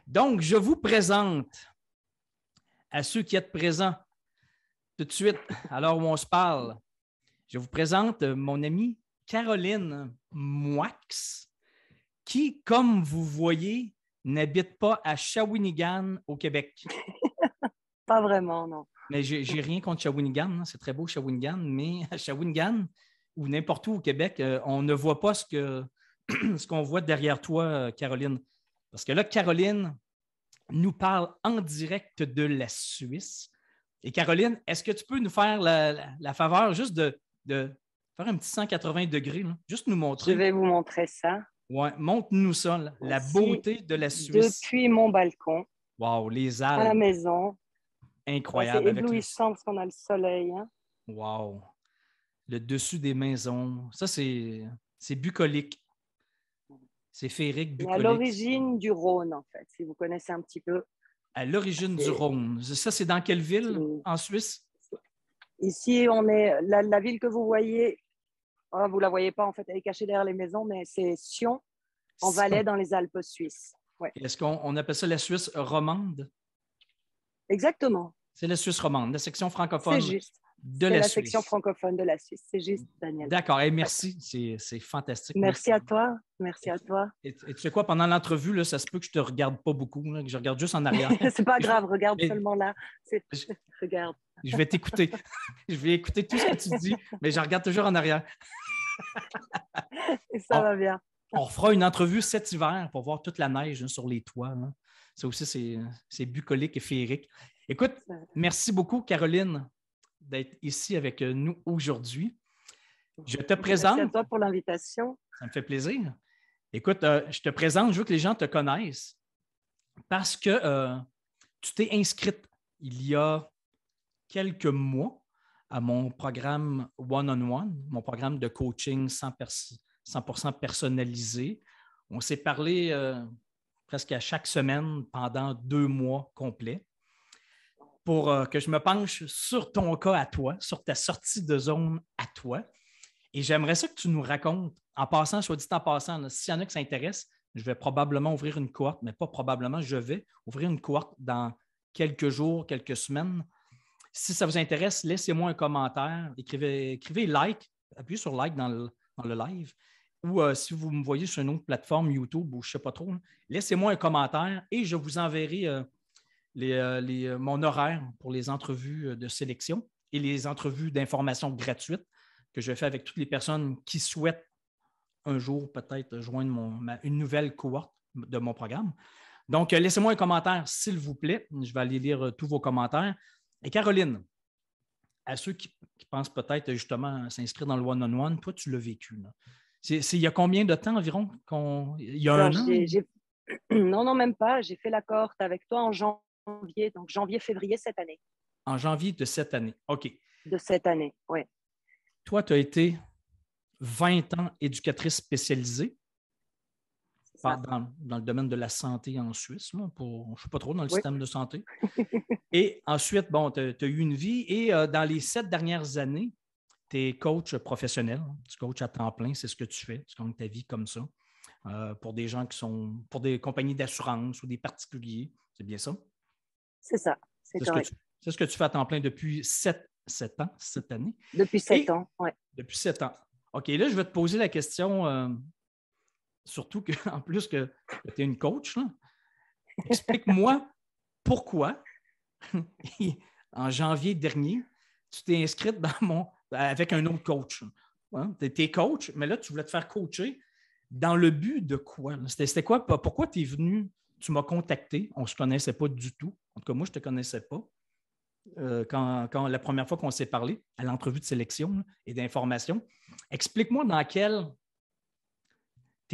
Donc, je vous présente à ceux qui êtes présents tout de suite, alors où on se parle. Je vous présente mon amie Caroline Moix, qui, comme vous voyez, n'habite pas à Shawinigan, au Québec. Pas vraiment, non. Mais j'ai rien contre Shawinigan, hein. C'est très beau Shawinigan, mais à Shawinigan ou n'importe où au Québec, on ne voit pas ce qu'on voit derrière toi, Caroline. Parce que là, Caroline nous parle en direct de la Suisse. Et Caroline, est-ce que tu peux nous faire la faveur juste de faire un petit 180 degrés, là? Juste nous Je montrer. vais vous montrer ça. Ouais, montre-nous ça, là. La Voici beauté de la Suisse. depuis mon balcon Wow, les à la Alpes, maison. Ouais, c'est incroyable avec le. éblouissant parce qu'on a le soleil, hein. Wow, le dessus des maisons. Ça, c'est bucolique. C'est féerique, Mais à bucolique. l'origine du Rhône, en fait, si vous connaissez un petit peu. À l'origine du C'est, Rhône. Ça, c'est dans quelle ville c'est- en Suisse? Ici, on est la ville que vous voyez. Oh, vous la voyez pas, en fait, elle est cachée derrière les maisons, mais c'est Sion, en Valais, Sion. dans les Alpes suisses. Ouais, Est-ce qu'on appelle ça la Suisse romande? exactement. C'est la Suisse romande, la section C'est francophone juste. de C'est la la section Suisse. francophone de la Suisse. C'est juste, Daniel. D'accord. Hey, Ouais. merci. C'est fantastique. Merci Merci. à toi. Merci à toi. Et tu sais quoi, pendant l'entrevue, là, ça se peut que je te regarde pas beaucoup, là, que je regarde juste en arrière. C'est pas Je, grave, regarde mais seulement là. je- Regarde. je vais t'écouter. Je vais écouter tout ce que tu dis, mais je regarde toujours en arrière. Et ça On, va bien. on refera une entrevue cet hiver pour voir toute la neige, hein, sur les toits, là. Ça aussi, c'est bucolique et féerique. Écoute, merci beaucoup, Caroline, d'être ici avec nous aujourd'hui. Je te Merci à présente, toi pour l'invitation. ça me fait plaisir. Écoute, je te présente, je veux que les gens te connaissent parce que tu t'es inscrite il y a quelques mois à mon programme One-on-One, mon programme de coaching 100% personnalisé. On s'est parlé presque à chaque semaine pendant 2 mois complets pour que je me penche sur ton cas à toi, sur ta sortie de zone à toi. Et j'aimerais ça que tu nous racontes, en passant, soit dit en passant, s'il y en a qui s'intéressent, je vais probablement ouvrir une cohorte, mais pas probablement, je vais ouvrir une cohorte dans quelques jours, quelques semaines. Si ça vous intéresse, laissez-moi un commentaire, écrivez like, appuyez sur like dans le live. Ou si vous me voyez sur une autre plateforme, YouTube ou je ne sais pas trop, laissez-moi un commentaire et je vous enverrai mon horaire pour les entrevues de sélection et les entrevues d'information gratuites que je fais avec toutes les personnes qui souhaitent un jour peut-être joindre une nouvelle cohorte de mon programme. Donc, laissez-moi un commentaire, s'il vous plaît. Je vais aller lire tous vos commentaires. Et Caroline, à ceux qui pensent peut-être justement s'inscrire dans le one-on-one, toi, tu l'as vécu, là. Il y a combien de temps environ? Il y a Alors, un an? non, non, même pas. J'ai fait la cohorte avec toi en janvier, donc janvier-février cette année. En janvier de cette année. OK. De cette année, oui. Toi, tu as été 20 ans éducatrice spécialisée dans le domaine de la santé en Suisse, là, je ne sais pas trop dans le Oui. système de santé. Et ensuite, bon, tu as eu une vie et dans les 7 dernières années, tu es coach professionnel, tu coaches à temps plein, c'est ce que tu fais, tu gagnes ta vie comme ça, pour des gens pour des compagnies d'assurance ou des particuliers, c'est bien ça? C'est ça, c'est correct. C'est ce que tu fais à temps plein depuis 7 ans, cette année. Depuis 7 ans, oui. Depuis 7 ans. OK, là, je vais te poser la question, surtout qu'en plus que tu es une coach, là. Explique-moi pourquoi, en janvier dernier, tu t'es inscrite avec un autre coach. Hein? Tu es coach, mais là, tu voulais te faire coacher dans le but de quoi? C'était quoi? Pourquoi tu es venu? Tu m'as contacté. On ne se connaissait pas du tout. En tout cas, moi, je ne te connaissais pas. Quand la première fois qu'on s'est parlé à l'entrevue de sélection là, et d'information, explique-moi tu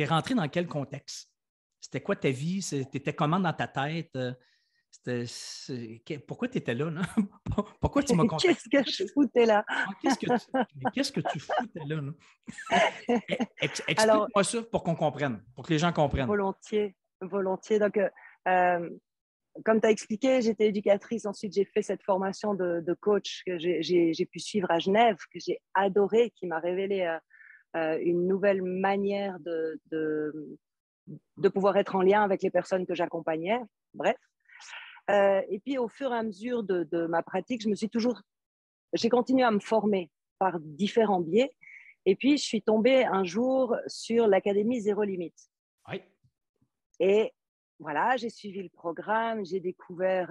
es rentré dans quel contexte? C'était quoi ta vie? Tu étais comment dans ta tête? Pourquoi tu étais là? Pourquoi tu m'as contacté? Qu'est-ce que je foutais là? Qu'est-ce que tu foutais là? Explique-moi ça pour qu'on comprenne, pour que les gens comprennent. Volontiers, volontiers. Donc, comme tu as expliqué, j'étais éducatrice. Ensuite, j'ai fait cette formation de coach que j'ai pu suivre à Genève, que j'ai adoré, qui m'a révélé une nouvelle manière de de pouvoir être en lien avec les personnes que j'accompagnais. Bref. Et puis, au fur et à mesure de ma pratique, j'ai continué à me former par différents biais. Et puis, je suis tombée un jour sur l'Académie Zéro Limite. Oui. Et voilà, j'ai suivi le programme, j'ai découvert,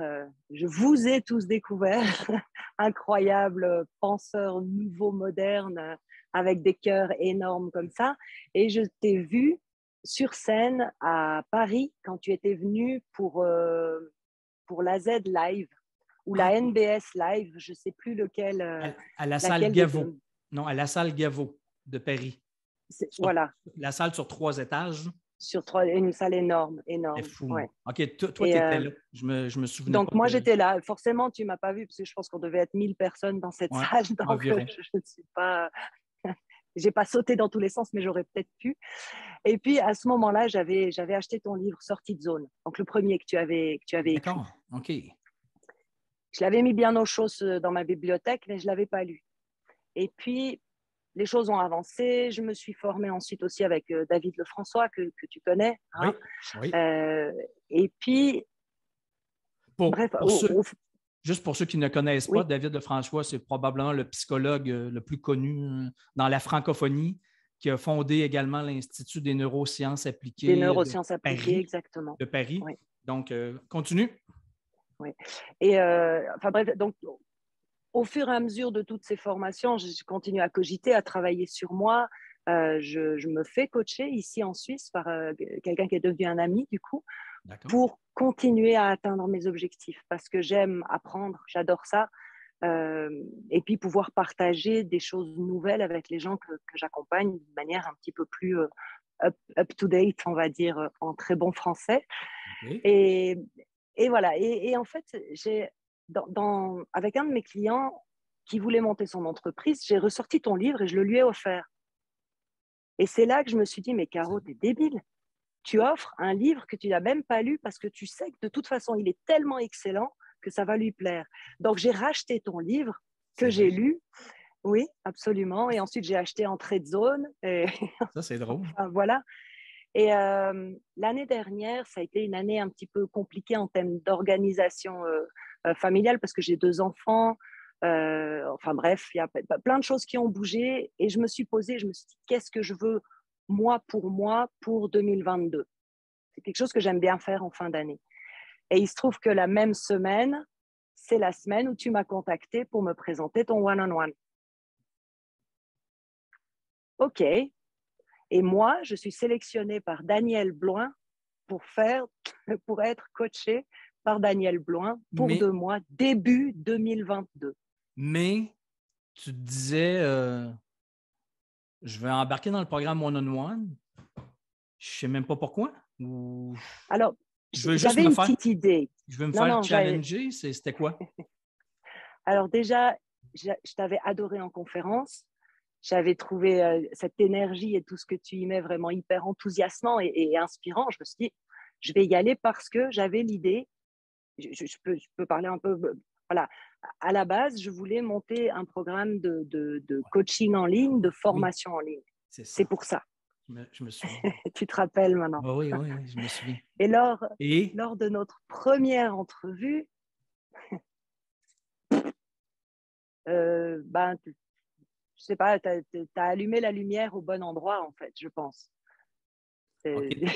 je vous ai tous découvert, incroyable penseur nouveau, moderne, avec des cœurs énormes comme ça. Et je t'ai vu sur scène à Paris quand tu étais venu pour la Z Live ou la NBS Live, je ne sais plus lequel. À la salle Gaveau. Non, à la salle Gaveau de Paris. Voilà. La salle sur 3 étages. Une salle énorme, énorme. C'est fou. Ouais. OK, toi, tu étais là. Je me souvenais donc, pas. Moi, j'étais là. Forcément, tu ne m'as pas vu parce que je pense qu'on devait être 1000 personnes dans cette salle. Donc, je ne suis pas. Je n'ai pas sauté dans tous les sens, mais j'aurais peut-être pu. Et puis, à ce moment-là, j'avais acheté ton livre Sortie de zone. Donc, le premier que tu avais écrit. D'accord. OK. Je l'avais mis bien aux choses dans ma bibliothèque, mais je ne l'avais pas lu. Et puis, les choses ont avancé. Je me suis formée ensuite aussi avec David Lefrançois, que tu connais. Hein? Oui. Et puis, juste pour ceux qui ne connaissent pas, David Lefrançois, c'est probablement le psychologue le plus connu dans la francophonie, qui a fondé également l'Institut des neurosciences appliquées. Des neurosciences appliquées, Paris, exactement. De Paris. Oui. Donc, continue. Oui. Et bref, donc, au fur et à mesure de toutes ces formations, je continue à cogiter, à travailler sur moi. Je me fais coacher ici en Suisse par quelqu'un qui est devenu un ami, du coup, pour continuer à atteindre mes objectifs. Parce que j'aime apprendre, j'adore ça. Et puis pouvoir partager des choses nouvelles avec les gens que j'accompagne d'une manière un petit peu plus up-to-date, on va dire, en très bon français. Okay. Et voilà. Et en fait, avec un de mes clients qui voulait monter son entreprise, j'ai ressorti ton livre et je le lui ai offert. Et c'est là que je me suis dit, mais Caro, t'es débile. Tu offres un livre que tu n'as même pas lu parce que tu sais que de toute façon, il est tellement excellent que ça va lui plaire. Donc, j'ai racheté ton livre que j'ai lu. Oui, absolument. Et ensuite, j'ai acheté Entrée de zone. Et... Ça, c'est drôle. Enfin, voilà. Et l'année dernière, ça a été une année un petit peu compliquée en termes d'organisation familiale parce que j'ai 2 enfants. Enfin bref, il y a plein de choses qui ont bougé. Et je me suis posée, je me suis dit, qu'est-ce que je veux moi pour 2022 ? C'est quelque chose que j'aime bien faire en fin d'année. Et il se trouve que la même semaine, c'est la semaine où tu m'as contacté pour me présenter ton one-on-one. OK. Et moi, je suis sélectionnée par Daniel Bloin pour être coachée par Daniel Bloin pour 2 mois, début 2022. Mais tu te disais, je vais embarquer dans le programme one-on-one. Je ne sais même pas pourquoi. Alors, j'avais une petite idée. Je veux me faire challenger. C'était quoi? Alors déjà, je t'avais adoré en conférence. J'avais trouvé cette énergie et tout ce que tu y mets vraiment hyper enthousiasmant et inspirant. Je me suis dit, je vais y aller parce que j'avais l'idée. Je peux parler un peu. Voilà. À la base, je voulais monter un programme de coaching en ligne, de formation en ligne. C'est pour ça. Je me souviens. Tu te rappelles maintenant. Oh, oui, je me souviens. Et lors de notre première entrevue, je sais pas, tu as allumé la lumière au bon endroit, en fait, je pense. Okay.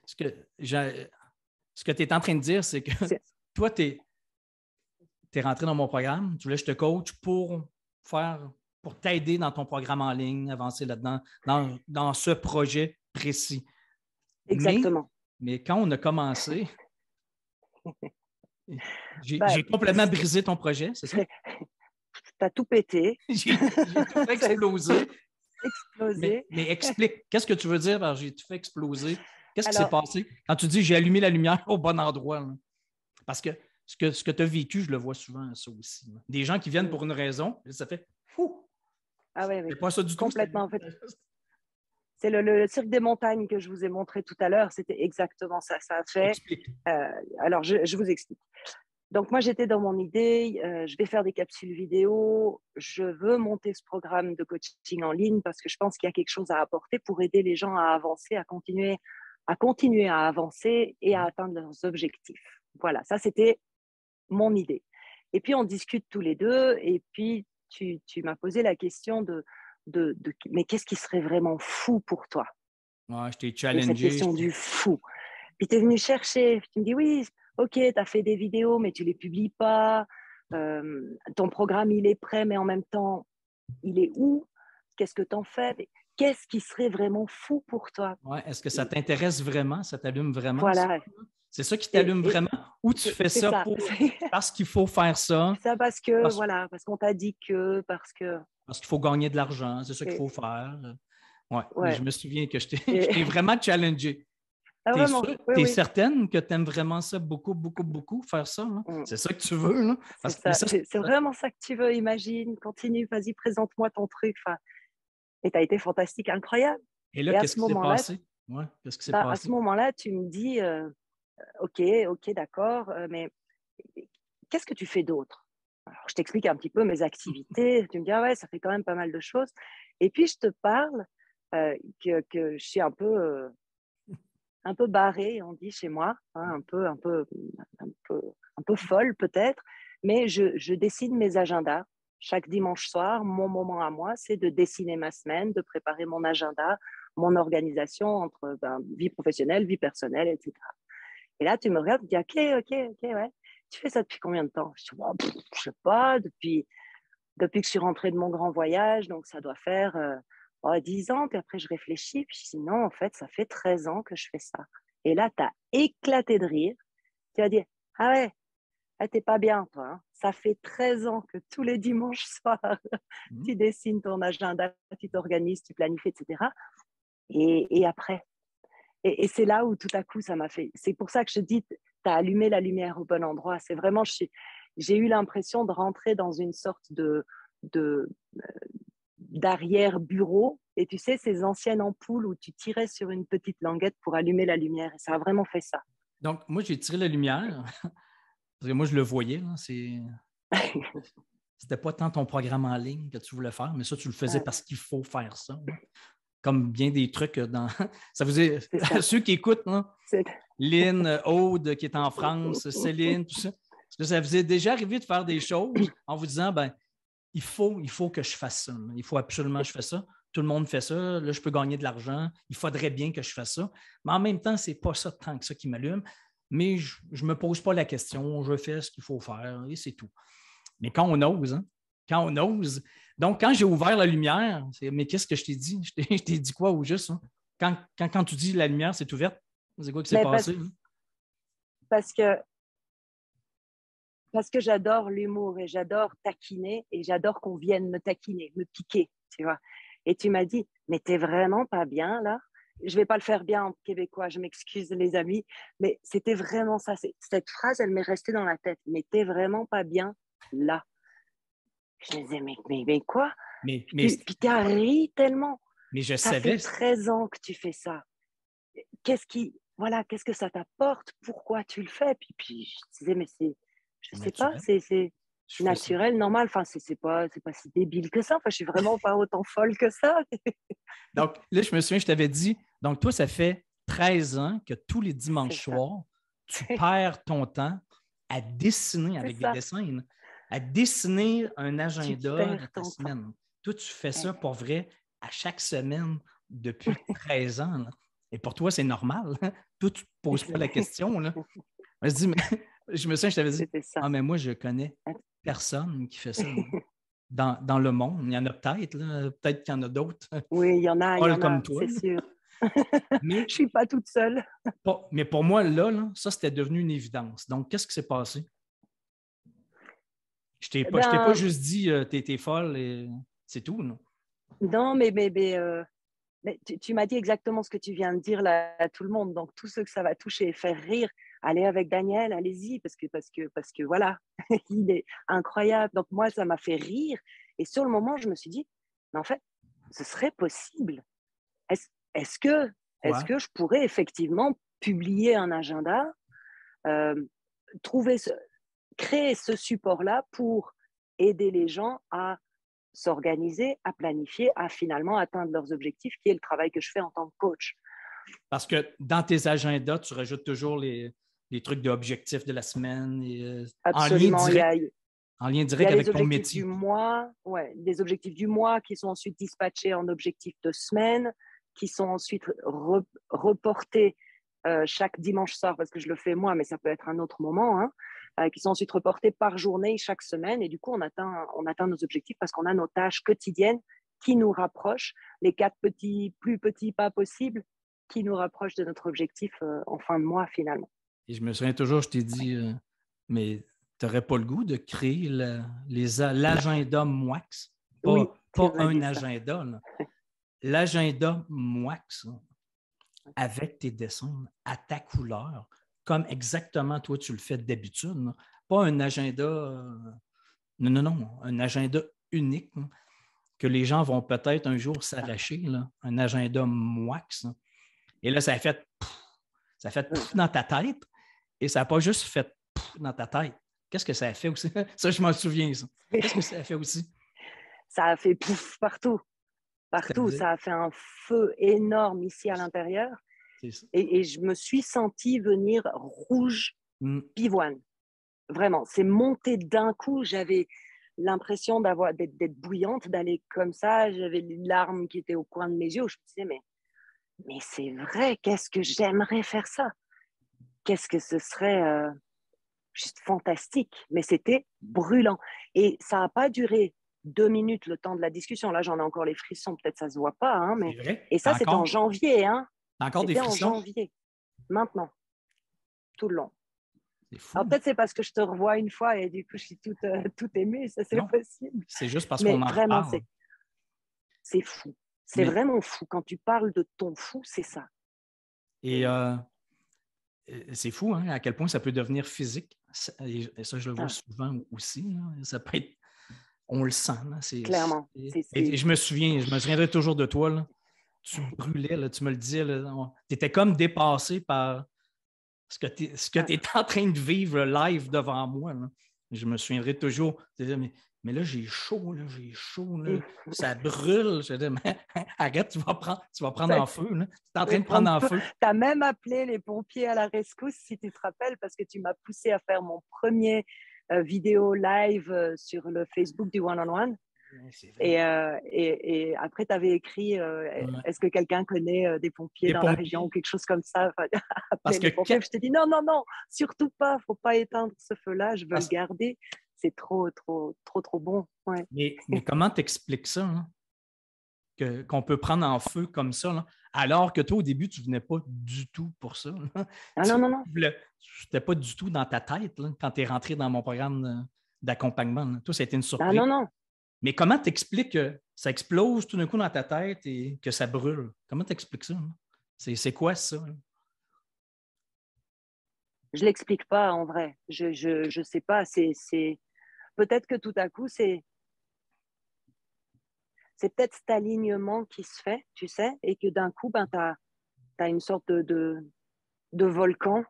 Ce que tu es en train de dire, c'est que toi, tu es rentré dans mon programme, tu voulais que je te coach pour t'aider dans ton programme en ligne, avancer là-dedans, dans ce projet précis. Exactement. Mais quand on a commencé, j'ai complètement brisé ton projet, c'est ça? Tu as tout pété. J'ai tout fait exploser. Mais explique, qu'est-ce que tu veux dire par j'ai tout fait exploser? Qu'est-ce qui s'est passé quand tu dis j'ai allumé la lumière au bon endroit? Là? Parce que ce que tu as vécu, je le vois souvent, ça aussi. Là. Des gens qui viennent pour une raison, ça fait fou. Ah oui, c'est pas ça du complètement, tout. En fait. C'est le cirque des montagnes que je vous ai montré tout à l'heure. C'était exactement ça. Ça a fait. Alors, je vous explique. Donc, moi, j'étais dans mon idée, je vais faire des capsules vidéo, je veux monter ce programme de coaching en ligne parce que je pense qu'il y a quelque chose à apporter pour aider les gens à avancer, à continuer à continuer à avancer et à atteindre leurs objectifs. Voilà, ça c'était mon idée. Et puis on discute tous les deux et puis tu m'as posé la question mais qu'est-ce qui serait vraiment fou pour toi? Ouais, je t'ai Et cette challengé. question du fou. Puis tu es venu chercher, puis tu me dis oui, ok, tu as fait des vidéos, mais tu ne les publies pas. Ton programme, il est prêt, mais en même temps, il est où? Qu'est-ce que tu en fais? Qu'est-ce qui serait vraiment fou pour toi? Ouais, est-ce que ça t'intéresse vraiment? Ça t'allume vraiment, ça? Voilà. C'est ça qui Et, t'allume et vraiment? Ou tu fais c'est ça ça. parce qu'il faut faire ça, C'est ça parce que, parce, voilà, parce qu'on t'a dit que, parce que. parce qu'il faut gagner de l'argent, c'est ça qu'il Et, faut faire. Ouais, mais je ouais. me souviens que je t'ai je Et, t'ai vraiment challengé. ah, T'es vraiment, sûr? oui, T'es oui. certaine que t'aimes vraiment ça beaucoup, beaucoup, beaucoup, faire ça, là? Mm. C'est ça que tu veux, là? C'est Mais ça. ça, C'est vraiment ça que tu veux, imagine. Continue, vas-y, présente-moi ton truc. Enfin, et tu as été fantastique, incroyable. et là, Et qu'est-ce qui s'est passé? Ouais, qu'est-ce qui s'est à ce passé? moment-là, tu me dis, ok, ok, d'accord, mais qu'est-ce que tu fais d'autre? Alors, je t'explique un petit peu mes activités. Tu me dis, ah ouais, ça fait quand même pas mal de choses. Et puis, je te parle que je suis un peu barrée, on dit chez moi, hein, un peu folle peut-être, mais je dessine mes agendas. Chaque dimanche soir, mon moment à moi, c'est de dessiner ma semaine, de préparer mon agenda, mon organisation entre vie professionnelle, vie personnelle, etc. Et là, tu me regardes, tu dis, ok, ouais. Tu fais ça depuis combien de temps? Je dis, bon, je sais pas, depuis que je suis rentrée de mon grand voyage, donc ça doit faire 10 ans. Puis après, je réfléchis, puis je dis, non, en fait, ça fait 13 ans que je fais ça. Et là, tu as éclaté de rire. Tu vas dire, ah ouais, ah, t'es pas bien, toi. Hein. Ça fait 13 ans que tous les dimanches soirs, Mhm. tu dessines ton agenda, tu t'organises, tu planifies, etc. Et après, et c'est là où tout à coup, ça m'a fait. C'est pour ça que je dis, tu as allumé la lumière au bon endroit. C'est vraiment, j'ai eu l'impression de rentrer dans une sorte de d'arrière-bureau. Et tu sais, ces anciennes ampoules où tu tirais sur une petite languette pour allumer la lumière. Et ça a vraiment fait ça. Donc, moi, j'ai tiré la lumière, parce que moi, je le voyais, là, c'était pas tant ton programme en ligne que tu voulais faire, mais ça, tu le faisais parce qu'il faut faire ça. Là. Comme bien des trucs dans. Ça vous est... C'est ça. Ceux qui écoutent, là, C'est... Lynn, Aude, qui est en France, Céline, tout ça. Est-ce que ça vous est déjà arrivé de faire des choses en vous disant, ben, il faut que je fasse ça. Il faut absolument que je fasse ça. Tout le monde fait ça. Là, je peux gagner de l'argent. Il faudrait bien que je fasse ça. Mais en même temps, ce n'est pas ça tant que ça qui m'allume. Mais je ne me pose pas la question. Je fais ce qu'il faut faire et c'est tout. Mais quand on ose, hein, quand on ose. Donc, quand j'ai ouvert la lumière, mais qu'est-ce que je t'ai dit? Je t'ai dit quoi au juste? Hein? Quand tu dis la lumière, c'est ouverte, c'est quoi qui s'est Mais passé? Hein? parce que, parce que j'adore l'humour et j'adore taquiner et j'adore qu'on vienne me taquiner, me piquer, tu vois. Et tu m'as dit, mais t'es vraiment pas bien là? Je vais pas le faire bien en québécois, je m'excuse les amis, mais c'était vraiment ça. Cette phrase, elle m'est restée dans la tête. Mais t'es vraiment pas bien là. Je me disais, mais quoi? Mais, mais, Puis t'as ri tellement. mais je Ça fait savais. 13 ans que tu fais ça. Qu'est-ce que ça t'apporte? Pourquoi tu le fais? Puis je disais, mais je C'est sais pas, naturel. c'est Je fais ça. naturel, normal. Enfin, c'est pas si débile que ça. Enfin, je suis vraiment pas autant folle que ça. Donc, là, je me souviens, je t'avais dit, donc toi, ça fait 13 ans que tous les C'est dimanches ça. soirs, tu perds ton temps à dessiner C'est avec des ça. dessins, à dessiner un Tu agenda de perds ta ton temps. semaine. Toi, tu fais ça Ouais. pour vrai à chaque semaine depuis 13 ans. Là. Et pour toi, c'est normal. Hein? Toi, tu ne te poses pas la question. Là. Je, dis, mais, je me souviens, je t'avais dit, C'était ça. ah, mais moi, je connais personne qui fait ça. Dans le monde. Il y en a peut-être, là. Peut-être qu'il y en a d'autres, Oui, il y folles en comme a, toi. c'est sûr. Mais, Je suis pas toute seule. mais pour moi, là, ça, c'était devenu une évidence. Donc, qu'est-ce qui s'est passé? Je t'ai pas Ben, juste dit, t'es folle et c'est tout, non? non, mais tu m'as dit exactement ce que tu viens de dire là à tout le monde. Donc, tous ceux que ça va toucher et faire rire, allez avec Daniel, allez-y, parce que voilà, il est incroyable. Donc, moi, ça m'a fait rire. Et sur le moment, je me suis dit, mais en fait, ce serait possible. Est-ce, est-ce que, est-ce Quoi? que je pourrais effectivement publier un agenda, euh, trouver créer ce support-là pour aider les gens à s'organiser, à planifier, à finalement atteindre leurs objectifs, qui est le travail que je fais en tant que coach. Parce que dans tes agendas, tu rajoutes toujours les trucs d'objectifs de la semaine et, Absolument. en lien Il y direct a les avec ton objectifs métier. du mois, ouais, des objectifs du mois qui sont ensuite dispatchés en objectifs de semaine, qui sont ensuite reportés chaque dimanche soir, parce que je le fais moi, mais ça peut être un autre moment, hein, qui sont ensuite reportés par journée chaque semaine. Et du coup, on atteint nos objectifs parce qu'on a nos tâches quotidiennes qui nous rapprochent, les 4 plus petits pas possibles qui nous rapprochent de notre objectif en fin de mois finalement. Et je me souviens toujours, je t'ai dit, mais tu n'aurais pas le goût de créer l'agenda MOAX? Oui, Pas un agenda, l'agenda MOAX, avec tes dessins, à ta couleur, comme exactement toi tu le fais d'habitude. Pas un agenda, non, un agenda unique que les gens vont peut-être un jour s'arracher, un agenda MOAX. Et là, ça a fait pouf dans ta tête et ça n'a pas juste fait pouf dans ta tête. Qu'est-ce que ça a fait aussi? Ça, je m'en souviens, ça. Qu'est-ce que ça a fait aussi? Ça a fait pouf partout. Partout, ça a fait un feu énorme ici à l'intérieur. Et je me suis sentie venir rouge pivoine. Vraiment, c'est monté d'un coup. J'avais l'impression d'être bouillante, d'aller comme ça. J'avais les larmes qui étaient au coin de mes yeux. Je me disais, mais c'est vrai, qu'est-ce que j'aimerais faire ça? Qu'est-ce que ce serait juste fantastique. Mais c'était brûlant. Et ça n'a pas duré 2 minutes le temps de la discussion. Là, j'en ai encore les frissons. Peut-être ça ne se voit pas. Hein, mais... C'est vrai? Et ça, c'était en janvier. Hein. T'as encore des frissons? C'était en janvier. Maintenant. Tout le long. C'est fou. Alors peut-être c'est parce que je te revois une fois et du coup, je suis toute émue. Ça, c'est possible. C'est juste parce qu'on en vraiment, reparle. C'est fou. C'est vraiment fou. Quand tu parles de ton fou, c'est ça. Et c'est fou, hein, à quel point ça peut devenir physique. Et ça, je le vois souvent aussi. Là. Ça peut être... On le sent. Là. Clairement. Et je me souviendrai toujours de toi. Là. Tu brûlais, là, tu me le disais. Tu étais comme dépassé par ce que tu es en train de vivre live devant moi. Là. Je me souviendrai toujours. Mais là, j'ai chaud, là, ça brûle. Je disais, mais arrête, tu vas prendre en feu. Tu es en train de prendre en feu. Tu as même appelé les pompiers à la rescousse, si tu te rappelles, parce que tu m'as poussé à faire mon premier vidéo live sur le Facebook du One-on-One. Et après, tu avais écrit est-ce que quelqu'un connaît des pompiers la région ou quelque chose comme ça? Parce que je t'ai dit non, surtout pas, il ne faut pas éteindre ce feu-là, je veux le garder. C'est trop bon. Ouais. Mais comment t'expliques ça? Hein? Qu'on peut prendre en feu comme ça, là, alors que toi, au début, tu ne venais pas du tout pour ça. Non. Tu n'étais pas du tout dans ta tête là, quand tu es rentré dans mon programme d'accompagnement. Là. Toi, ça a été une surprise. Non. Mais comment t'expliques que ça explose tout d'un coup dans ta tête et que ça brûle? Comment t'expliques ça? Hein? C'est quoi ça? Hein? Je l'explique pas en vrai. Je sais pas. C'est peut-être que tout à coup c'est peut-être cet alignement qui se fait, tu sais, et que d'un coup tu as une sorte de volcan.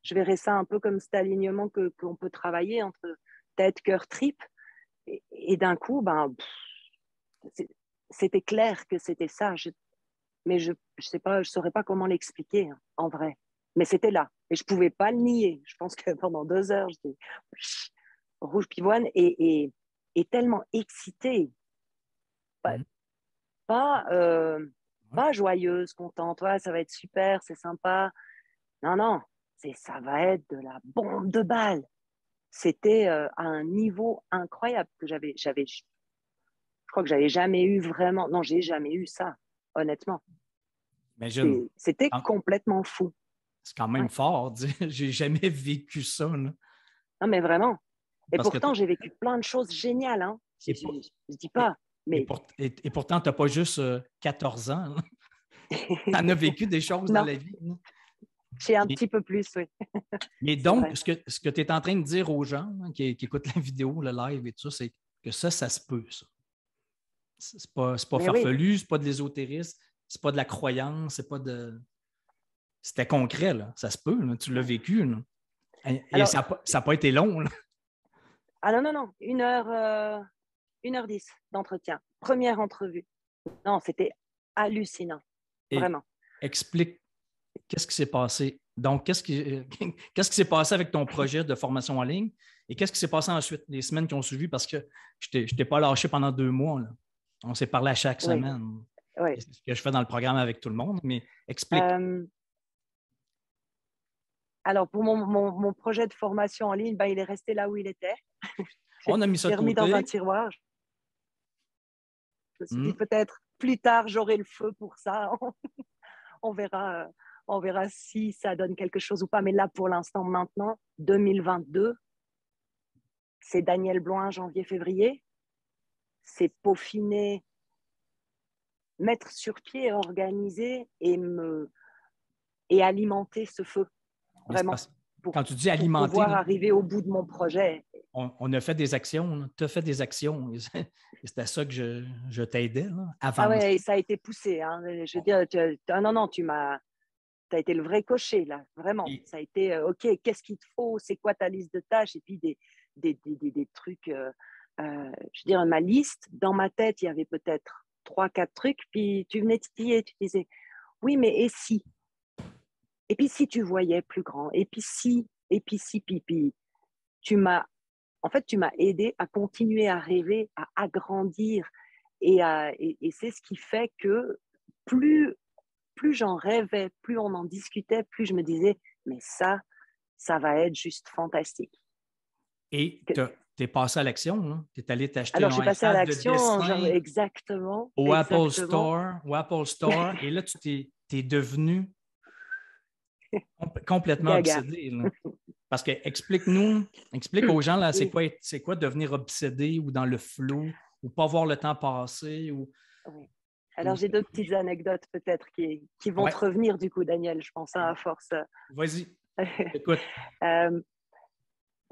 Je verrais ça un peu comme cet alignement qu'on peut travailler entre tête, cœur, tripes. Et d'un coup, c'était clair que c'était ça. Mais je sais pas, je saurais pas comment l'expliquer hein, en vrai. Mais c'était là. Et je pouvais pas le nier. Je pense que pendant 2 heures, j'étais rouge pivoine et tellement excitée. Pas joyeuse, contente. Ouais, ça va être super, c'est sympa. Non. Ça va être de la bombe de balle. C'était à un niveau incroyable que je crois que j'avais jamais eu vraiment. Non, j'ai jamais eu ça, honnêtement. Imagine. C'était complètement fou. C'est quand même fort. J'ai jamais vécu ça. Là. Non, mais vraiment. Et pourtant, j'ai vécu plein de choses géniales. Hein. Je dis pas. Mais... Et pourtant, tu n'as pas juste 14 ans. Tu en as vécu des choses dans la vie. Là. J'ai un petit peu plus, oui. Mais donc, ce que tu es en train de dire aux gens hein, qui écoutent la vidéo, le live et tout ça, c'est que ça se peut, ça. C'est pas farfelu, c'est pas de l'ésotérisme, c'est pas de la croyance, c'est pas de... C'était concret, là. Ça se peut, là. Tu l'as vécu. Là. Et alors, ça n'a pas été long. Là. Ah non. 1h10 d'entretien. Première entrevue. Non, c'était hallucinant. Vraiment. explique qu'est-ce qui s'est passé. Donc, qu'est-ce qui s'est passé avec ton projet de formation en ligne et qu'est-ce qui s'est passé ensuite, les semaines qui ont suivi, parce que je ne t'ai pas lâché pendant 2 mois. Là. On s'est parlé à chaque Oui, semaine. oui. C'est ce que je fais dans le programme avec tout le monde, mais explique. Alors, pour mon projet de formation en ligne, il est resté là où il était. On a mis ça de remis dans un côté. tiroir. Je me suis dit peut-être plus tard, j'aurai le feu pour ça. On verra si ça donne quelque chose ou pas. Mais là, pour l'instant, maintenant, 2022, c'est Daniel Bloin, janvier-février. C'est peaufiner, mettre sur pied, organiser et alimenter ce feu. Vraiment. Quand tu dis alimenter, pour pouvoir arriver au bout de mon projet. On a fait des actions. Tu as fait des actions. C'était ça que je t'aidais avant. Ah ouais, ça a été poussé. Hein. Je veux dire, non, tu as été le vrai cocher, là, vraiment. Ça a été, OK, qu'est-ce qu'il te faut? C'est quoi ta liste de tâches? Et puis des trucs, je veux dire, ma liste, dans ma tête, il y avait peut-être 3-4 trucs, puis tu venais titiller, tu disais, oui, mais et si? Et puis si tu voyais plus grand? Et puis si, puis tu m'as aidé à continuer à rêver, à agrandir, et c'est ce qui fait que plus j'en rêvais, plus on en discutait, plus je me disais, mais ça va être juste fantastique. Et tu es passé à l'action, tu es allé t'acheter Alors, j'ai passé à l'action, exactement. Au Apple Store, et là, tu t'es devenu complètement obsédé. Là. Parce que explique aux gens, là, c'est quoi devenir obsédé ou dans le flou, ou pas voir le temps passer. Oui. Alors, j'ai 2 petites anecdotes peut-être qui vont te revenir du coup, Daniel, je pense, à force. Vas-y, écoute.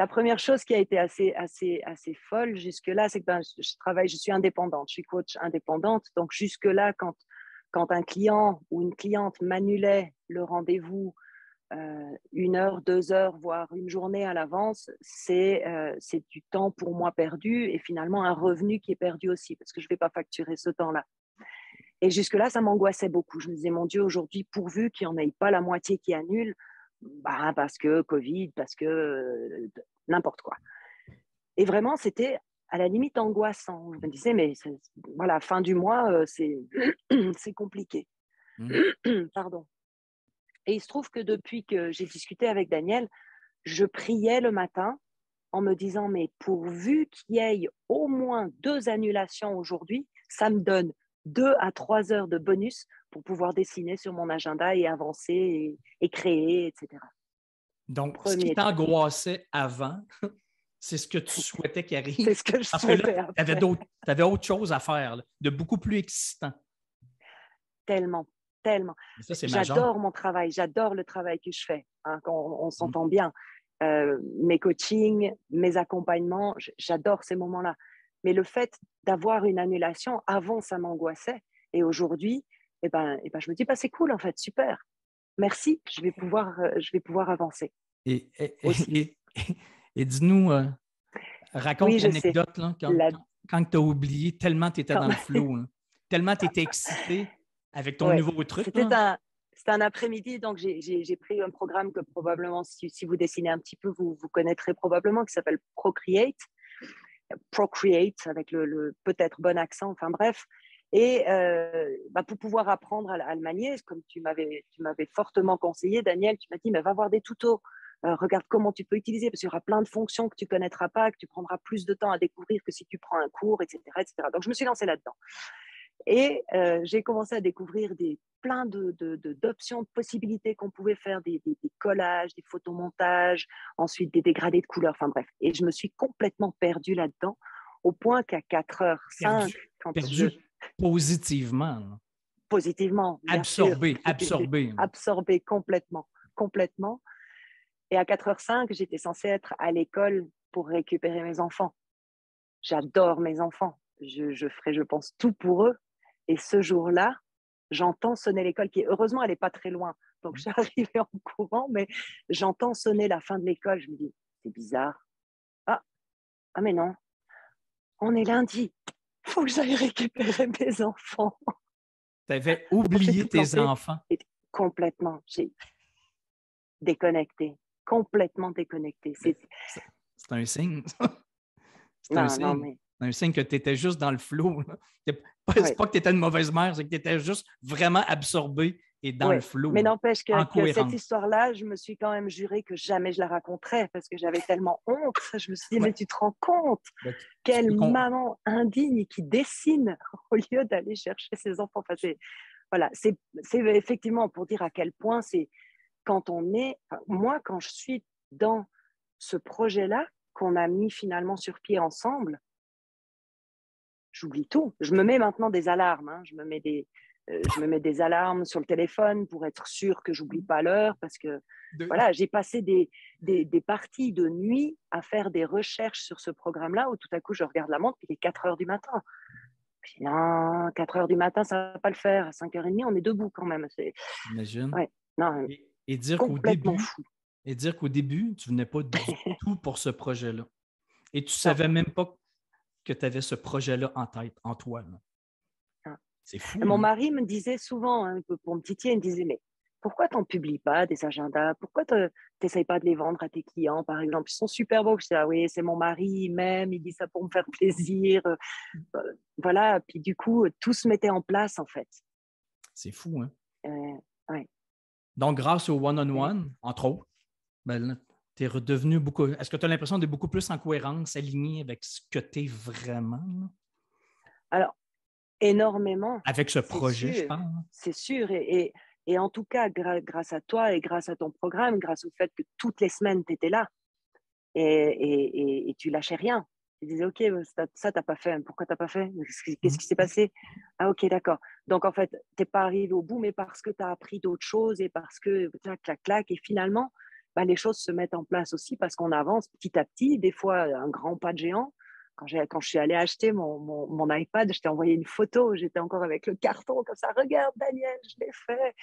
La première chose qui a été assez folle jusque-là, c'est que je suis indépendante, je suis coach indépendante. Donc, jusque-là, quand un client ou une cliente m'annulait le rendez-vous 1 heure, 2 heures, voire une journée à l'avance, c'est du temps pour moi perdu et finalement un revenu qui est perdu aussi parce que je ne vais pas facturer ce temps-là. Et jusque-là, ça m'angoissait beaucoup. Je me disais, mon Dieu, aujourd'hui, pourvu qu'il n'y en ait pas la moitié qui annule, parce que Covid, parce que n'importe quoi. Et vraiment, c'était à la limite angoissant. Je me disais, mais voilà, fin du mois, c'est compliqué. Pardon. Et il se trouve que depuis que j'ai discuté avec Daniel, je priais le matin en me disant, mais pourvu qu'il y ait au moins 2 annulations aujourd'hui, ça me donne 2 à 3 heures de bonus pour pouvoir dessiner sur mon agenda et avancer et créer, etc. Donc, ce qui t'angoissait avant, c'est ce que tu souhaitais qu'il arrive. C'est ce que je souhaitais. Parce que là, tu avais autre chose à faire, là, de beaucoup plus excitant. Tellement. J'adore mon travail, j'adore le travail que je fais, hein, quand on s'entend bien. Mes coachings, mes accompagnements, j'adore ces moments-là. Mais le fait d'avoir une annulation, avant, ça m'angoissait. Et aujourd'hui, je me dis, c'est cool, en fait, super. Merci, je vais pouvoir avancer. Et dis-nous, raconte l'anecdote quand tu as oublié, tellement tu étais dans le flou, là, tellement tu étais excité avec ton nouveau truc. C'était un après-midi, donc j'ai pris un programme que probablement, si vous dessinez un petit peu, vous connaîtrez probablement, qui s'appelle Procreate, avec le peut-être bon accent, enfin bref. Et pour pouvoir apprendre à le manier, comme tu m'avais fortement conseillé, Daniel, tu m'as dit, mais va voir des tutos, regarde comment tu peux utiliser, parce qu'il y aura plein de fonctions que tu ne connaîtras pas, que tu prendras plus de temps à découvrir que si tu prends un cours, etc. Donc, je me suis lancée là-dedans. Et j'ai commencé à découvrir plein d'options, de possibilités qu'on pouvait faire, des collages, des photomontages, ensuite des dégradés de couleurs, enfin bref. Et je me suis complètement perdue là-dedans, au point qu'à 4h05, perdu positivement. Positivement. Absorbé complètement. Et à 4h05, j'étais censée être à l'école pour récupérer mes enfants. J'adore mes enfants. Je ferai, je pense, tout pour eux. Et ce jour-là, j'entends sonner l'école, qui heureusement, elle n'est pas très loin. Donc, je suis arrivée en courant, mais j'entends sonner la fin de l'école. Je me dis, c'est bizarre. Ah, mais non, on est lundi. Il faut que j'aille récupérer mes enfants. Tu avais oublié tes enfants. complètement. J'ai déconnecté, complètement déconnecté. C'est un signe. C'est un Non, signe. mais C'est un signe que tu étais juste dans le flou. C'est ouais, pas que tu étais une mauvaise mère, c'est que tu étais juste vraiment absorbé et dans le ouais. Mais flou, n'empêche en que cette cohérence. histoire-là, je me suis quand même juré que jamais je la raconterais parce que j'avais tellement honte. Je me suis dit, Ouais. mais tu te rends compte, Ben, tu quelle peux maman indigne qui dessine au lieu d'aller chercher ses enfants. Enfin, voilà, c'est effectivement pour dire à quel point c'est quand on est, enfin, moi, quand je suis dans ce projet-là qu'on a mis finalement sur pied ensemble, j'oublie tout. Je me mets maintenant des alarmes. Hein. Je me mets des alarmes sur le téléphone pour être sûr que j'oublie pas l'heure parce que de- voilà, j'ai passé des parties de nuit à faire des recherches sur ce programme-là où tout à coup je regarde la montre, il est 4 heures du matin. Puis non, 4 heures du matin, ça ne va pas le faire. À 5h30, on est debout quand même. J'imagine. Ouais, non, Et dire qu'au complètement début, fou. tu venais pas du tout pour ce projet-là. Et tu Non, savais même pas que tu avais ce projet-là en tête, en toi. Là. non. C'est Et fou, mon hein? mari me disait souvent, hein, pour me titiller, il me disait, mais pourquoi tu n'en publies pas des agendas? Pourquoi tu n'essayes pas de les vendre à tes clients, par exemple? Ils sont super beaux. Je dis, ah oui, c'est mon mari, il m'aime, il dit ça pour me faire plaisir. Voilà, puis du coup, tout se mettait en place, en fait. C'est fou, hein? Ouais. Donc, grâce au Ouais. one-on-one, entre autres, ben, tu es redevenu beaucoup. Est-ce que tu as l'impression d'être beaucoup plus en cohérence, aligné avec ce que tu es vraiment, là? Alors, énormément, Avec ce c'est projet, je sûr, parle. Là. c'est sûr. Et en tout cas, grâce à toi et grâce à ton programme, grâce au fait que toutes les semaines, tu étais là et tu lâchais rien. Tu disais, OK, ça, tu n'as pas fait. Pourquoi tu n'as pas fait? Qu'est-ce qui s'est passé? Ah, OK, d'accord. Donc, en fait, tu n'es pas arrivé au bout, mais parce que tu as appris d'autres choses et parce que, clac, clac, clac. Et finalement, bah, les choses se mettent en place aussi parce qu'on avance petit à petit, des fois un grand pas de géant. Quand je suis allée acheter mon iPad, je t'ai envoyé une photo, j'étais encore avec le carton comme ça. Regarde, Daniel, je l'ai fait.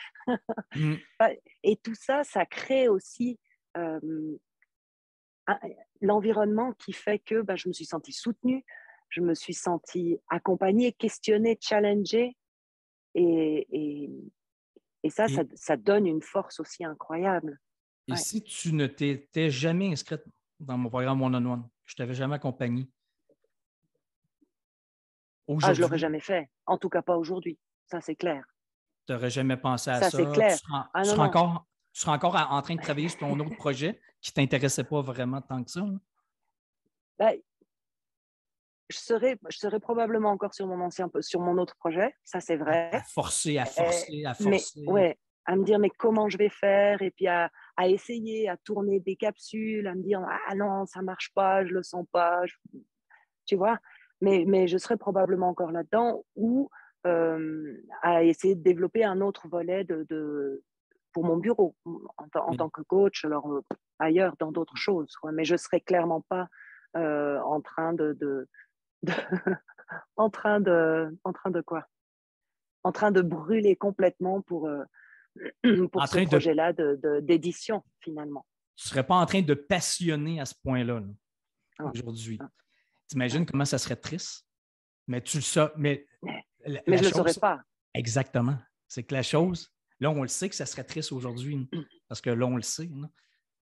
Mm. Et tout ça, ça crée aussi euh, l'environnement qui fait que bah, je me suis sentie soutenue, je me suis sentie accompagnée, questionnée, challengée. Et, et, et Et, ça donne une force aussi incroyable. et Ouais. si tu ne t'étais jamais inscrite dans mon programme one-on-one, je ne t'avais jamais accompagné, Ah, je l'aurais aujourd'hui, jamais fait. En tout cas, pas aujourd'hui. Ça, c'est clair. tu n'aurais jamais pensé à Ça, c'est ça. clair. Ah non, non. Tu seras encore en train de travailler sur ton autre projet qui ne t'intéressait pas vraiment tant que ça. Là. Bah, je serais probablement encore sur mon autre projet. Ça, c'est À vrai. forcer, à forcer, à Mais forcer. ouais, à me dire, mais comment je vais faire? Et puis à essayer, à tourner des capsules, à me dire, ah non, ça marche pas, je le sens pas, tu vois. Mais je serais probablement encore là-dedans ou à essayer de développer un autre volet pour mon bureau en Mais tant que coach, alors ailleurs, dans d'autres choses. Quoi. Mais je serais clairement pas en train de en train de quoi? En train de brûler complètement pour en ce train de, projet-là d'édition, finalement. tu ne serais pas en train de passionner à ce point-là là, Ah, aujourd'hui. ah, T'imagines ouais. comment ça serait triste? Mais tu le sais, mais Mais la je ne le saurais chose, pas. exactement, c'est que la chose, là, on le sait que ça serait triste aujourd'hui, hein, parce que là, on le sait. Hein.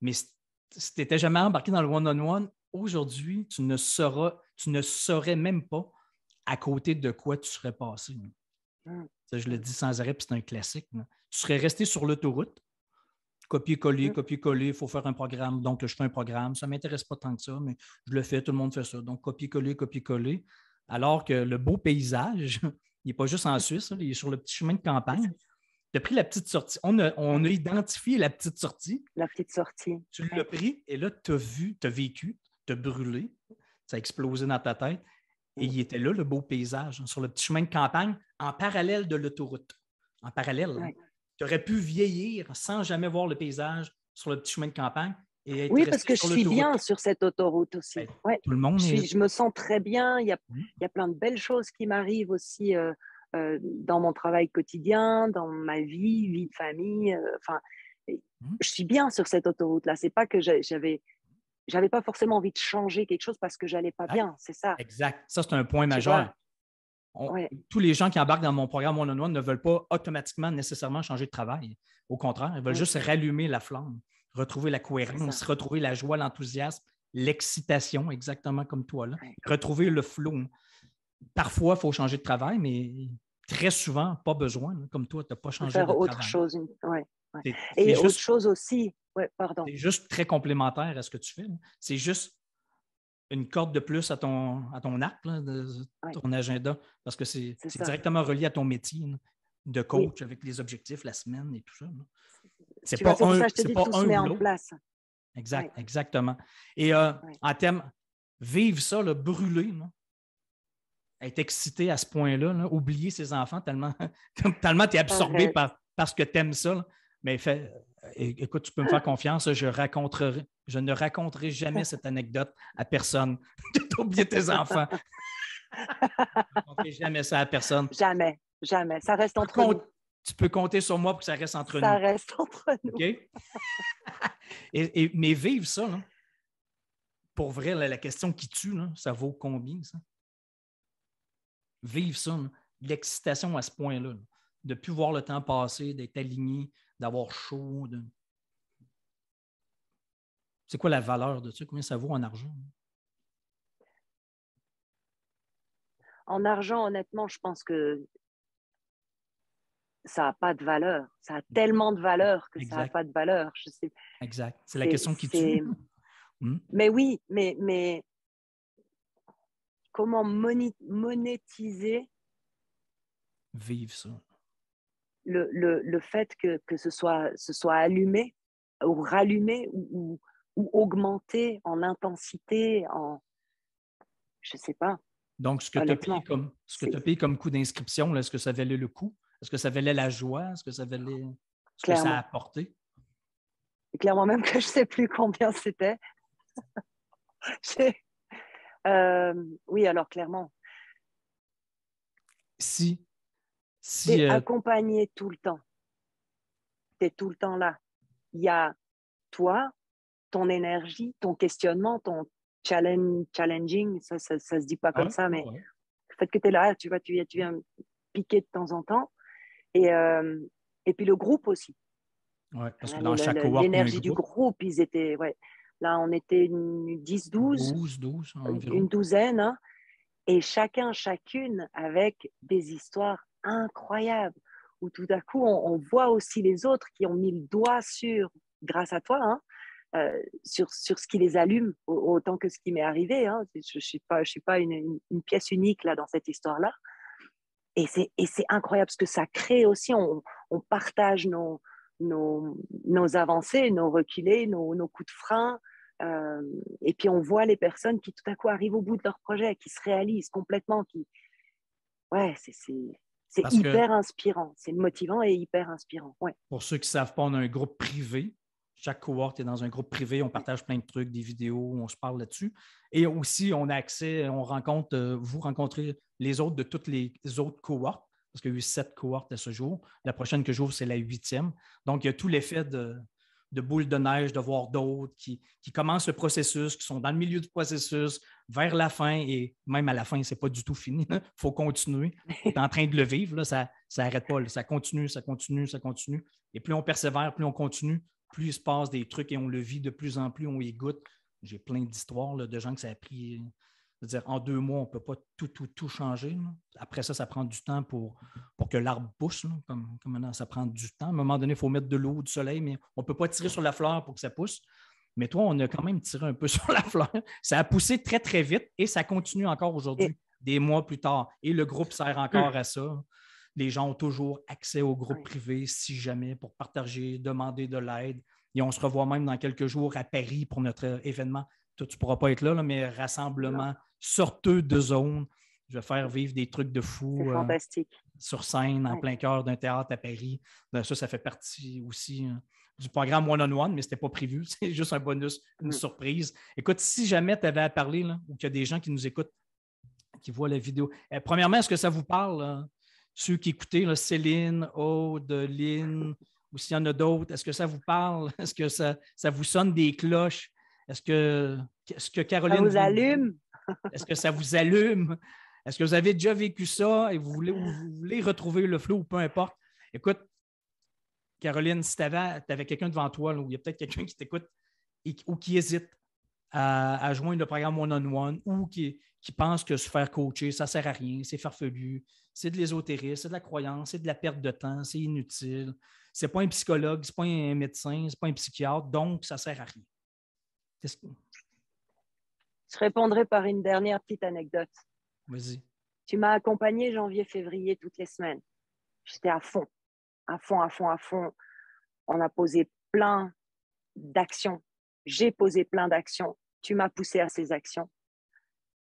Mais si tu n'étais jamais embarqué dans le one-on-one, aujourd'hui, tu ne saurais même pas à côté de quoi tu serais passé. Ça, je le dis sans arrêt, puis c'est un classique. Là. Tu serais resté sur l'autoroute, copier-coller, copier-coller, il faut faire un programme, donc je fais un programme. Ça ne m'intéresse pas tant que ça, mais je le fais, tout le monde fait ça. Donc, copier-coller, copier-coller. Alors que le beau paysage, il n'est pas juste en Suisse, là, il est sur le petit chemin de campagne. Tu as pris la petite sortie. On a identifié la petite sortie. La petite sortie. Tu l'as Ouais. pris et là, tu as vu, tu as vécu, tu as brûlé, ça a explosé dans ta tête. Et il était là, le beau paysage, hein, sur le petit chemin de campagne, en parallèle de l'autoroute. En parallèle. Hein. Ouais. Tu aurais pu vieillir sans jamais voir le paysage sur le petit chemin de campagne et être Oui, parce resté que je sur suis l'autoroute. bien sur cette autoroute Ben, aussi. Ouais. tout le monde est. Je me sens très bien. Hum, Il y a plein de belles choses qui m'arrivent aussi dans mon travail quotidien, dans ma vie de famille. Enfin, hum. je suis bien sur cette autoroute-là. C'est pas que j'avais pas forcément envie de changer quelque chose parce que j'allais pas Exact. bien. C'est ça. Exact. Ça, c'est un point Tu majeur. vois? Ouais. Tous les gens qui embarquent dans mon programme one-on-one ne veulent pas automatiquement nécessairement changer de travail. Au contraire, ils veulent juste rallumer la flamme, retrouver la cohérence, retrouver la joie, l'enthousiasme, l'excitation, exactement comme toi là. Retrouver le flow. Parfois, il faut changer de travail, mais très souvent, pas besoin. Comme toi, tu n'as pas changé de travail. Faire autre chose. Ouais. Et autre chose aussi. Ouais, pardon. C'est juste très complémentaire à ce que tu fais. C'est juste une corde de plus à ton arc, là, ton agenda, parce que c'est directement relié à ton métier là, de coach avec les objectifs, la semaine et tout ça. C'est pas pour ça, je te dis, tout se met en place. Exactement. Et en termes, vivre ça, là, brûler, là, être excité à ce point-là, là, oublier ses enfants tellement tu es absorbé par ce que tu aimes ça. Là. Mais écoute, tu peux me faire confiance, je ne raconterai jamais cette anecdote à personne. Tu as oublié tes enfants. Je ne raconterai jamais ça à personne. Jamais. Ça reste entre nous. Tu peux compter sur moi pour que ça reste entre nous. Ça reste entre nous. OK? Mais vivre ça, là, pour vrai, là, la question qui tue, là, ça vaut combien, ça? Vivre ça, là, l'excitation à ce point-là, là, de ne plus voir le temps passer, d'être aligné, d'avoir chaud. C'est quoi la valeur de ça? Combien ça vaut en argent? En argent, honnêtement, je pense que ça n'a pas de valeur. Ça a tellement de valeur que ça n'a pas de valeur. Je sais. Exact. C'est la question qui tue. Mais oui, mais comment monétiser vivre ça? Le fait que ce soit allumé ou rallumé ou augmenté en intensité, je ne sais pas. Donc, ce que tu as payé comme coût d'inscription, est-ce que ça valait le coup? Est-ce que ça valait la joie? Est-ce que ça valait ce que ça a apporté? Clairement, même que je ne sais plus combien c'était. Oui, alors clairement. Si tu es accompagné tout le temps. Tu es tout le temps là. Il y a toi, ton énergie, ton questionnement, ton challenging, ça se dit pas comme ça, mais le fait que tu es là, tu viens piquer de temps en temps. Et puis le groupe aussi. Oui, parce que dans chaque cohorte, l'énergie du groupe, ils étaient. Ouais. Là, on était 10-12. 12 une douzaine. Hein, et chacune avec des histoires incroyables. Où tout à coup, on voit aussi les autres qui ont mis le doigt grâce à toi, hein, sur ce qui les allume, autant que ce qui m'est arrivé. Hein. Je ne suis pas une pièce unique là, dans cette histoire-là. Et c'est incroyable ce que ça crée aussi. On partage nos avancées, nos reculés, nos coups de frein. Et puis on voit les personnes qui tout à coup arrivent au bout de leur projet, qui se réalisent complètement. Ouais, c'est hyper inspirant. C'est motivant et hyper inspirant. Ouais. Pour ceux qui ne savent pas, on a un groupe privé. Chaque cohorte est dans un groupe privé. On partage plein de trucs, des vidéos, on se parle là-dessus. Et aussi, on a accès, vous rencontrez les autres de toutes les autres cohortes, parce qu'il y a eu 7 cohortes à ce jour. La prochaine que j'ouvre, c'est la 8e. Donc, il y a tout l'effet de boule de neige, de voir d'autres qui commencent le processus, qui sont dans le milieu du processus, vers la fin, et même à la fin, ce n'est pas du tout fini. Il faut continuer. Tu es en train de le vivre, là, ça n'arrête pas. Là. Ça continue. Et plus on persévère, plus on continue, plus il se passe des trucs et on le vit de plus en plus, on y goûte. J'ai plein d'histoires là, de gens que ça a pris. C'est-à-dire, en 2 mois, on ne peut pas tout changer. Là. Après ça prend du temps pour que l'arbre pousse. Là. Comme maintenant, ça prend du temps. À un moment donné, il faut mettre de l'eau, du soleil, mais on ne peut pas tirer sur la fleur pour que ça pousse. Mais toi, on a quand même tiré un peu sur la fleur. Ça a poussé très, très vite et ça continue encore aujourd'hui, des mois plus tard. Et le groupe sert encore à ça. Les gens ont toujours accès au groupe privé, si jamais, pour partager, demander de l'aide. Et on se revoit même dans quelques jours à Paris pour notre événement. Toi, tu ne pourras pas être là, mais rassemblement sorteux de zone. Je vais faire vivre des trucs de fou. C'est fantastique. Sur scène, en plein cœur d'un théâtre à Paris. Ça fait partie aussi du programme One-on-One, mais ce n'était pas prévu. C'est juste un bonus, une surprise. Écoute, si jamais tu avais à parler là, ou qu'il y a des gens qui nous écoutent, qui voient la vidéo, premièrement, est-ce que ça vous parle, là? Ceux qui écoutaient, là, Céline, Aude, Lynn, ou s'il y en a d'autres, est-ce que ça vous parle? Est-ce que ça vous sonne des cloches? Est-ce que Caroline... Ça vous allume? Est-ce que ça vous allume? Est-ce que vous avez déjà vécu ça et vous voulez retrouver le flow ou peu importe? Écoute, Caroline, si tu avais quelqu'un devant toi, là, ou il y a peut-être quelqu'un qui t'écoute ou qui hésite à joindre le programme one-on-one ou qui pense que se faire coacher, ça ne sert à rien, c'est farfelu, c'est de l'ésotérisme, c'est de la croyance, c'est de la perte de temps, c'est inutile. C'est pas un psychologue, c'est pas un médecin, c'est pas un psychiatre, donc ça ne sert à rien. Je répondrai par une dernière petite anecdote. Vas-y. Tu m'as accompagné janvier-février toutes les semaines. J'étais à fond, à fond, à fond, à fond. On a posé plein d'actions. J'ai posé plein d'actions. Tu m'as poussé à ces actions.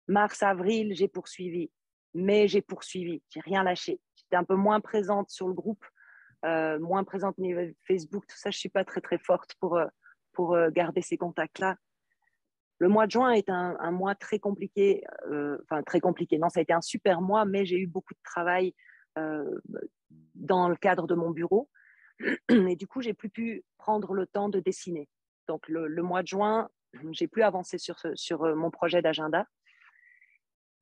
Mars, avril, j'ai poursuivi. Mai, j'ai poursuivi. J'ai rien lâché. J'étais un peu moins présente sur le groupe, moins présente au niveau Facebook, tout ça. Je suis pas très, très forte pour garder ces contacts-là. Le mois de juin est un mois très compliqué. Enfin, très compliqué. Non, ça a été un super mois, mais j'ai eu beaucoup de travail dans le cadre de mon bureau. Et du coup, j'ai plus pu prendre le temps de dessiner. Donc, le mois de juin, j'ai plus avancé sur mon projet d'agenda.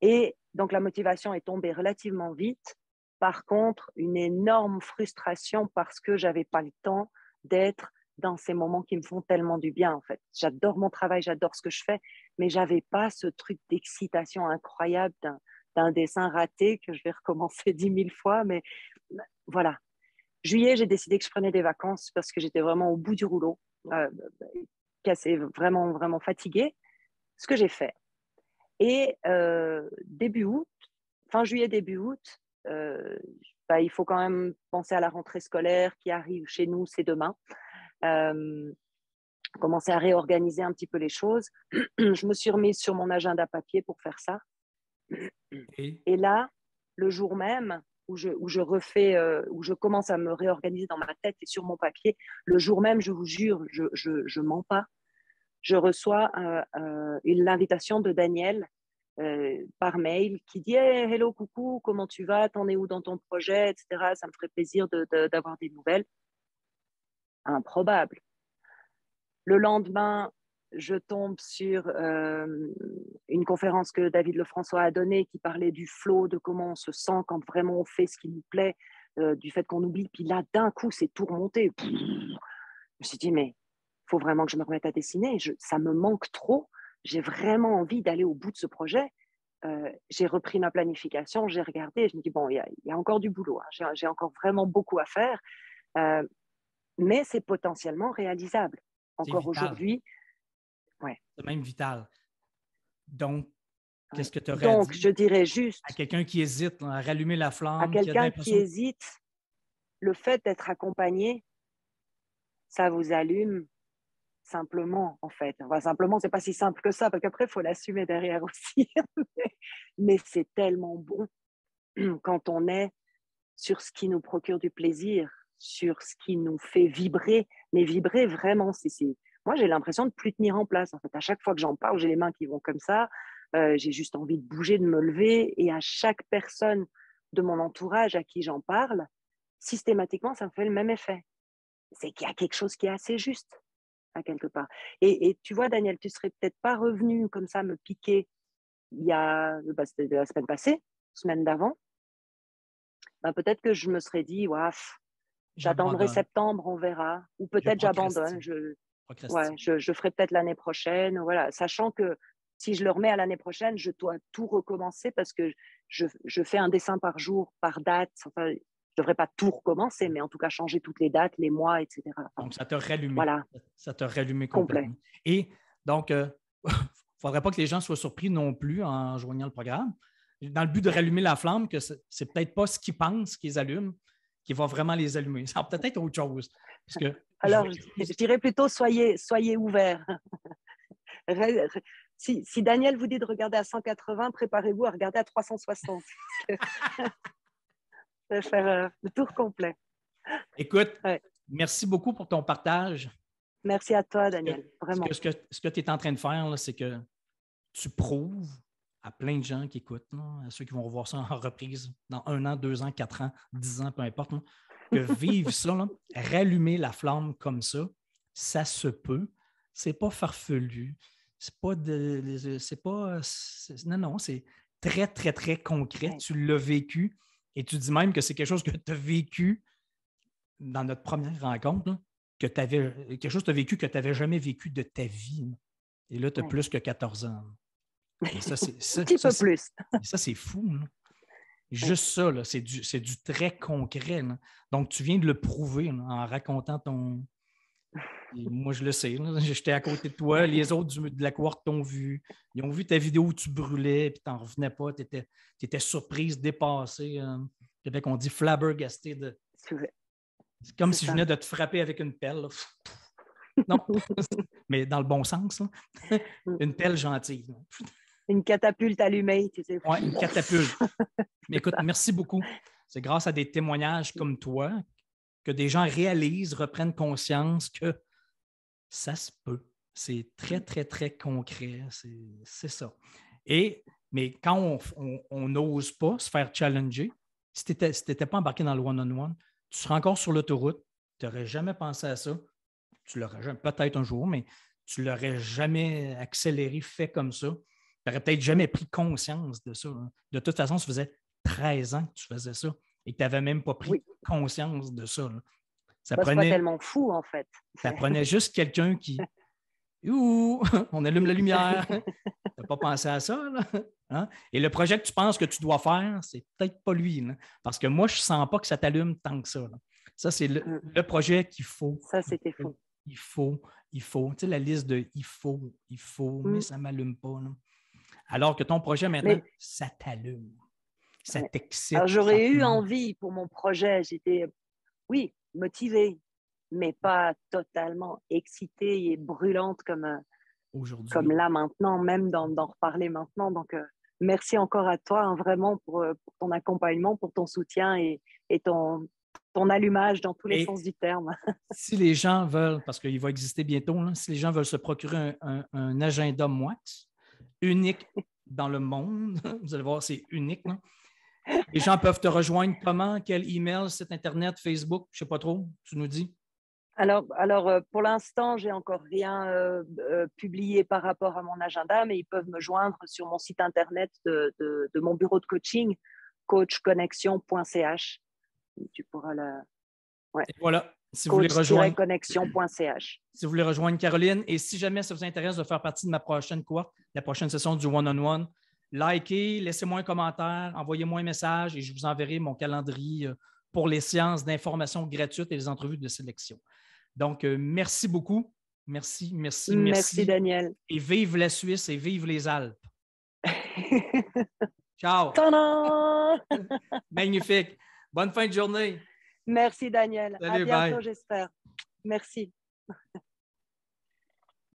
Et donc, la motivation est tombée relativement vite. Par contre, une énorme frustration parce que j'avais pas le temps d'être dans ces moments qui me font tellement du bien, en fait. J'adore mon travail, j'adore ce que je fais, mais j'avais pas ce truc d'excitation incroyable d'un dessin raté que je vais recommencer 10 000 fois. Mais voilà. Juillet, j'ai décidé que je prenais des vacances parce que j'étais vraiment au bout du rouleau, cassée, vraiment, vraiment fatiguée. Ce que j'ai fait. Et début août, fin juillet, début août, il faut quand même penser à la rentrée scolaire qui arrive chez nous, c'est demain. Commencer à réorganiser un petit peu les choses. Je me suis remise sur mon agenda papier pour faire ça. Et là, le jour même où je refais, où je commence à me réorganiser dans ma tête et sur mon papier, le jour même, je vous jure, je mens pas, je reçois l'invitation de Daniel par mail qui dit hey, hello, coucou, comment tu vas, t'en es où dans ton projet, etc. Ça me ferait plaisir d'avoir des nouvelles. Improbable. Le lendemain, je tombe sur une conférence que David Lefrançois a donnée qui parlait du flow, de comment on se sent quand vraiment on fait ce qui nous plaît, du fait qu'on oublie. Puis là, d'un coup, c'est tout remonté. Je me suis dit, mais il faut vraiment que je me remette à dessiner. Ça me manque trop. J'ai vraiment envie d'aller au bout de ce projet. J'ai repris ma planification, j'ai regardé. Je me dis, bon, il y a encore du boulot. Hein. J'ai encore vraiment beaucoup à faire. Mais c'est potentiellement réalisable. Encore aujourd'hui, ouais. C'est même vital. Donc, qu'est-ce que tu aurais Donc, à dire je dirais juste à quelqu'un qui hésite à rallumer la à flamme, qui a quelqu'un qui l'impression... hésite, le fait d'être accompagné, ça vous allume simplement, en fait. Enfin, simplement, c'est pas si simple que ça, parce qu'après, il faut l'assumer derrière aussi. Mais c'est tellement bon quand on est sur ce qui nous procure du plaisir, sur ce qui nous fait vibrer. Mais vibrer vraiment, moi, j'ai l'impression de plus tenir en place. En fait, à chaque fois que j'en parle, j'ai les mains qui vont comme ça. J'ai juste envie de bouger, de me lever. Et à chaque personne de mon entourage à qui j'en parle, systématiquement, ça me fait le même effet. C'est qu'il y a quelque chose qui est assez juste, à quelque part. Et tu vois, Daniel, tu serais peut-être pas revenu comme ça me piquer c'était la semaine passée, semaine d'avant. Peut-être que je me serais dit, j'attendrai septembre, on verra. Ou peut-être j'abandonne. Je ferai peut-être l'année prochaine. Voilà, sachant que si je le remets à l'année prochaine, je dois tout recommencer parce que je fais un dessin par jour, par date. Enfin, je ne devrais pas tout recommencer, mais en tout cas changer toutes les dates, les mois, etc. Donc, ça t'a rallumé. Voilà. Ça t'a rallumé complètement. Complet. Et donc, il ne faudrait pas que les gens soient surpris non plus en joignant le programme. Dans le but de rallumer la flamme, que c'est peut-être pas ce qu'ils pensent qu'ils allument qui va vraiment les allumer. Ça va peut-être être autre chose. Parce que alors, je dirais plutôt soyez ouverts. Si Daniel vous dit de regarder à 180, préparez-vous à regarder à 360. Ça va faire le tour complet. Écoute, merci beaucoup pour ton partage. Merci à toi, Daniel. Vraiment. Ce que tu es en train de faire, c'est que tu prouves à plein de gens qui écoutent, à ceux qui vont revoir ça en reprise dans 1 an, 2 ans, 4 ans, 10 ans, peu importe, que vivre ça, rallumer la flamme comme ça, ça se peut. C'est pas farfelu. Non, c'est très, très, très concret. Ouais. Tu l'as vécu et tu dis même que c'est quelque chose que tu as vécu dans notre première rencontre, là, que tu avais quelque chose que tu as vécu que tu n'avais jamais vécu de ta vie. Là. Et là, tu as plus que 14 ans. Et ça, Un petit peu plus. Ça, c'est fou. Là. Juste ça, là, c'est du très concret. Là. Donc, tu viens de le prouver là, en racontant ton. Et moi, je le sais. J'étais à côté de toi. Les autres de la cohorte t'ont vu. Ils ont vu ta vidéo où tu brûlais, puis tu n'en revenais pas. Tu étais surprise, dépassée. Québec, on dit flabbergasté. C'est comme si je venais de te frapper avec une pelle. Là. Non, mais dans le bon sens. Là. Une pelle gentille. Une catapulte allumée. Oui, une catapulte. Mais écoute, merci beaucoup. C'est grâce à des témoignages comme toi que des gens réalisent, reprennent conscience que ça se peut. C'est très, très, très concret. C'est ça. Mais quand on n'ose pas se faire challenger, si tu n'étais pas embarqué dans le one-on-one, tu serais encore sur l'autoroute, tu n'aurais jamais pensé à ça. Tu l'aurais jamais, peut-être un jour, mais tu ne l'aurais jamais accéléré, fait comme ça. Tu n'aurais peut-être jamais pris conscience de ça. Hein. De toute façon, ça faisait 13 ans que tu faisais ça et que tu n'avais même pas pris conscience de ça. Là. C'est pas tellement fou, en fait. Ça prenait juste quelqu'un qui... Ouh, on allume la lumière. Tu n'as pas pensé à ça, là? Hein? Et le projet que tu penses que tu dois faire, c'est peut-être pas lui. Là. Parce que moi, je ne sens pas que ça t'allume tant que ça. Là. Ça, c'est le projet qu'il faut. Ça, c'était fou. Il faut. Tu sais, la liste de il faut, mais ça ne m'allume pas. Là. Alors que ton projet, maintenant, ça t'allume. Ça t'excite. Alors, j'aurais eu envie pour mon projet. J'étais, oui, motivée, mais pas totalement excitée et brûlante comme là maintenant, même d'en reparler maintenant. Donc, merci encore à toi, hein, vraiment, pour ton accompagnement, pour ton soutien et ton allumage dans tous les sens du terme. Si les gens veulent, parce qu'il va exister bientôt, là, si les gens veulent se procurer un agenda Moix unique dans le monde, vous allez voir, c'est unique. Là. Les gens peuvent te rejoindre comment? Quel email, site Internet, Facebook? Je ne sais pas trop, tu nous dis? Alors, pour l'instant, je n'ai encore rien publié par rapport à mon agenda, mais ils peuvent me joindre sur mon site Internet de mon bureau de coaching, coachconnexion.ch. Tu pourras Ouais. Et voilà. Si vous voulez rejoindre connexion.ch. Si vous voulez rejoindre Caroline, et si jamais ça vous intéresse de faire partie de ma prochaine cohorte, la prochaine session du one-on-one, likez, laissez-moi un commentaire, envoyez-moi un message et je vous enverrai mon calendrier pour les séances d'information gratuites et les entrevues de sélection. Donc, merci beaucoup. Merci. Merci, Daniel. Et vive la Suisse et vive les Alpes. Ciao. Magnifique. Bonne fin de journée. Merci, Daniel. Salut, à bientôt, j'espère. Merci.